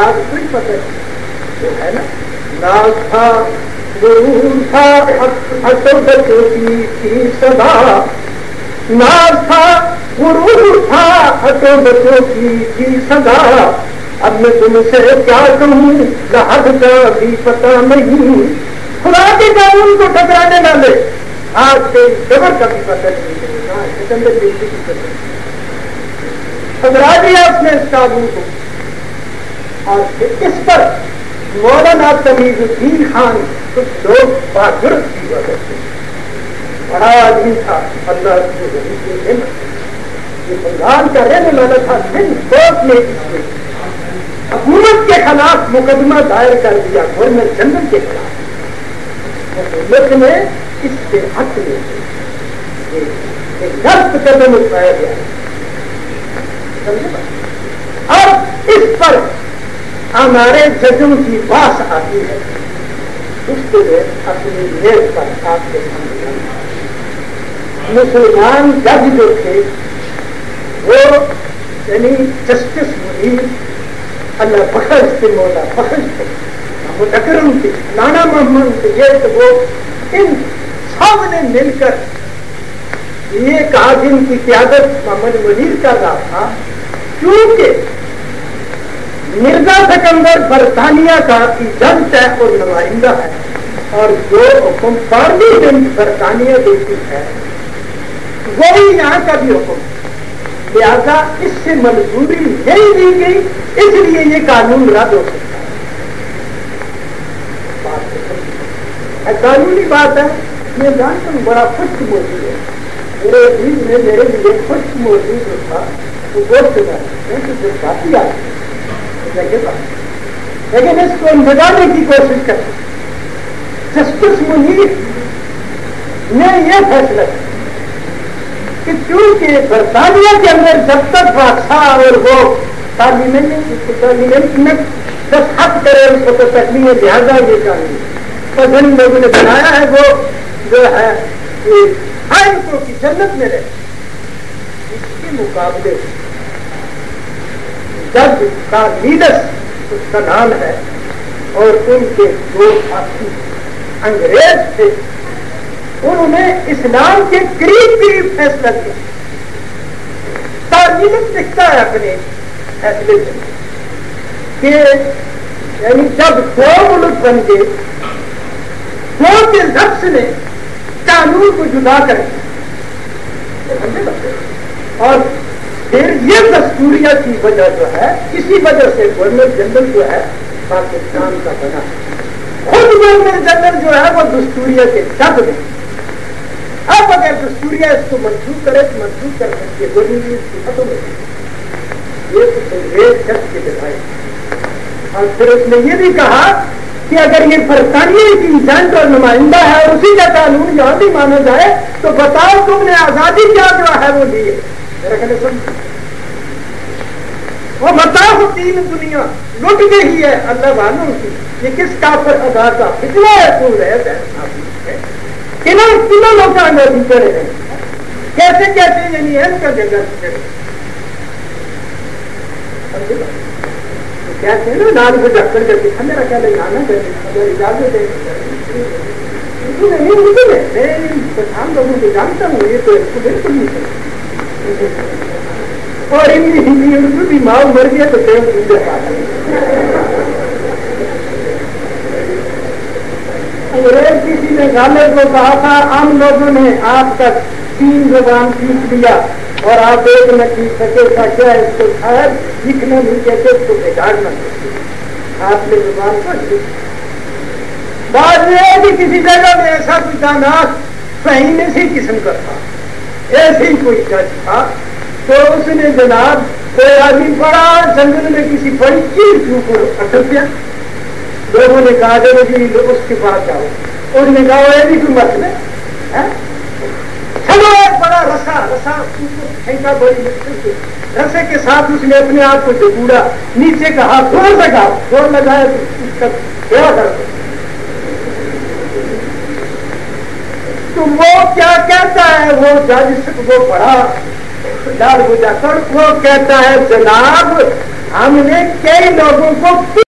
آج کچھ پتہ جو ہے نا، ناز تھا غرور تھا ہٹو بچوں کی صدا، ناز تھا غرور تھا ہٹو بچوں کی صدا، اب میں تم سے کیا کہوں لحد کا بھی پتہ نہیں، خدا کے قانون کو ٹکرانے والے آج کے خبر کا بھی پتہ نہیں چلے سکندر بیٹی کی پتہ ٹکرا دیا اس نے اس قانون کو، اور اس پر مولانا تمیز الدین خان کچھ لوگ بہادر کی وجہ سے، بڑا آدمی تھا اللہ کے ولی کے علم، یہ بنگال کا رہنے والا تھا، سندھ کورٹ نے اس میں حکومت کے خلاف مقدمہ دائر کر دیا، گورنر جنرل کے خلاف، حکومت نے اس کے حق میں ایک غلط قدم اٹھایا گیا، اور اس پر ہمارے ججوں کی باس آتی ہے، اس کے لیے اپنی نیت پر آپ کے سامنے مسلمان جج جو تھے وہ یعنی جسٹس منیر اللہ بخش کے مولا بخش تھے، محمد اکرم تھے، نانا محمد تھے، یہ تو وہ ان سب نے مل کر یہ کہا جن کی قیادت محمد منیر کا رہا تھا، کیونکہ مرزا سکندر برطانیہ کا ایجنٹ ہے اور نمائندہ ہے، اور جو حکم پارلیمنٹ برطانیہ دیتی ہے وہی یہاں کا بھی حکم، لہذا اس سے منظوری نہیں دی گئی، اس لیے یہ قانون رد ہو سکتا ہے، قانونی بات ہے۔ میں جانتا ہوں بڑا خشک موضوع ہے، میرے عزیز نے میرے لیے خشک موضوع جو تھا وہ گوشت میں کافی آتی لیکن اس کو نگانے کی کوشش کریں۔ جسٹس منیر نے یہ فیصلہ کہ چونکہ برطانیہ کے اندر جب تک بادشاہ اور وہ پارلیمنٹ میں دستخط کرے اس کو تک نہیں ہے، لہٰذا یہ قانون اور جن لوگوں نے بنایا ہے وہ جو ہے کو کی جنت میں رہے، اس کے مقابلے جج کارنیلس اس کا نام ہے اور ان کے دو ساتھی انگریز تھے، انہوں نے اسلام کے قریب قریب فیصلہ کیا۔ کارنیلس لکھتا ہے اپنے فیصلے میں کہ یعنی جب دو ملک بن گئے، دو کے لفظ نے قانون کو جدا کر دیا، اور پھر یہ دستوریہ کی وجہ جو ہے، اسی وجہ سے گورنر جنرل جو ہے پاکستان کا بنا، خود گورنر جنرل جو ہے وہ دستوریہ کے جج میں، اب اگر دستوریہ اس کو منسوخ کرے تو منسوخ کر سکتے، گورنر اس کی ختم ہو جائے، یہ تو انگریز جج کے دکھائے۔ اور پھر اس نے یہ بھی کہا کہ اگر یہ برطانیہ کی ایجنٹ اور نمائندہ ہے اور اسی کا قانون یہاں بھی مانا جائے تو بتاؤ تم نے آزادی کیا جو ہے وہ لی ہے، میرا کہنے سن وہ بتاؤ تین دنیا لٹ گئی ہے اللہ والوں کی، یہ کس کافر ادا کا فتنہ ہے تو رہتا ہے، کنوں لوگ آزادی کرے ہیں، کیسے کیسے یعنی ان کا جگہ کہتے ہیں نا نال کو ڈاکٹر کر کے میرا کیا لگانا اگر اجازت ہے میں عام لوگوں کو جانتا ہوں، یہ تو اس کو بالکل نہیں کرتا، اور ہندی اردو بھی ماؤ مر گیا تو انگریز کسی نے غالب کو کہا تھا عام لوگوں نے آپ تک 3 زبان سیکھ لیا اور آپ ایک نہ سیکھ سکے، کیا اس کو شاید لکھنا نہیں کہتے، اس کو بگاڑنا چاہیے، آپ نے زبان پڑھ لی۔ بات یہ ہے کہ کسی جگہ میں ایسا کوئی دانات صحیح اسی قسم کا تھا، ایسے ہی کوئی جج تھا، تو اس نے جناب کوئی آدمی بڑا جنگل میں کسی بڑی چیز کے اوپر اٹک گیا، لوگوں نے کہا جی اس کے پاس جاؤ، اس نے کہا یہ بھی کوئی مسئلہ ہے، چلو ایک بڑا رسا پھینکا بڑی مشکل سے، رسے کے ساتھ اس نے اپنے آپ کو جگوڑا، نیچے کا ہاتھ زور لگایا تو اس کا کیا کرتا، تو وہ کیا کہتا ہے وہ جج وہ بڑا ڈر ہو جاتا، وہ کہتا ہے جناب ہم نے کئی لوگوں کو